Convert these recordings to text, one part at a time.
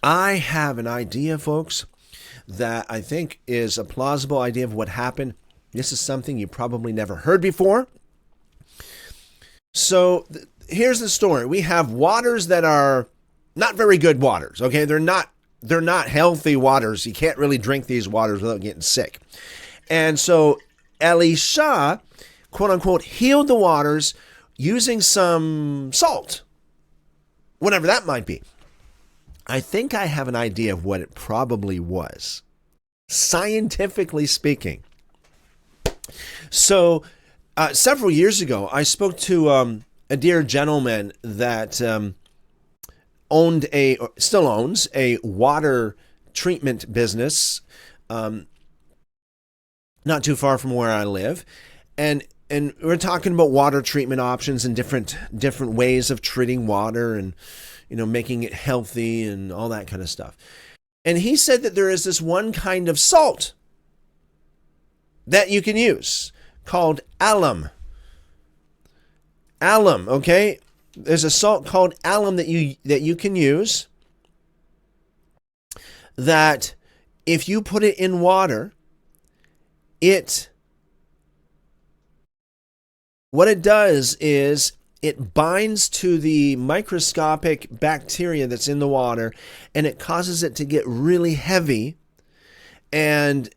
I have an idea, folks, that I think is a plausible idea of what happened. This is something you probably never heard before. So here's the story. We have waters that are not very good waters. Okay, they're not healthy waters. You can't really drink these waters without getting sick. And so Elisha, quote unquote, healed the waters using some salt, whatever that might be. I think I have an idea of what it probably was, scientifically speaking. So, several years ago, I spoke to a dear gentleman that still owns a water treatment business, not too far from where I live, and we're talking about water treatment options and different ways of treating water and making it healthy and all that kind of stuff. And he said that there is this one kind of salt that you can use called alum. Alum, okay? There's a salt called alum that you can use that if you put it in water, what it does is it binds to the microscopic bacteria that's in the water, and it causes it to get really heavy, and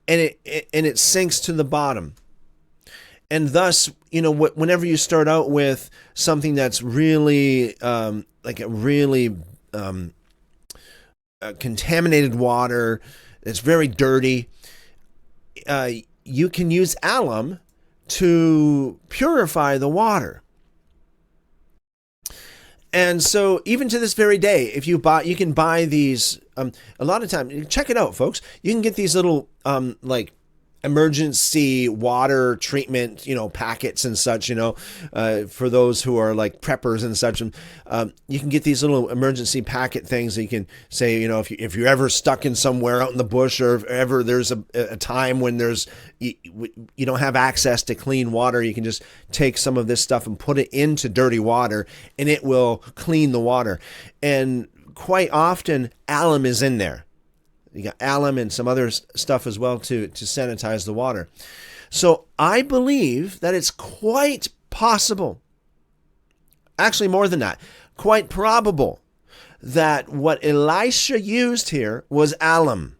it sinks to the bottom. And thus, whenever you start out with something that's really like a really contaminated water, it's very dirty, you can use alum to purify the water. And so even to this very day, if you can buy these, a lot of time, check it out, folks. You can get these little, like emergency water treatment, packets and such, for those who are like preppers and such. And you can get these little emergency packet things that you can say, if you're ever stuck in somewhere out in the bush, or if ever there's a time when you don't have access to clean water, you can just take some of this stuff and put it into dirty water, and it will clean the water. And quite often, alum is in there. You got alum and some other stuff as well to sanitize the water. So I believe that it's quite possible, actually more than that, quite probable, that what Elisha used here was alum.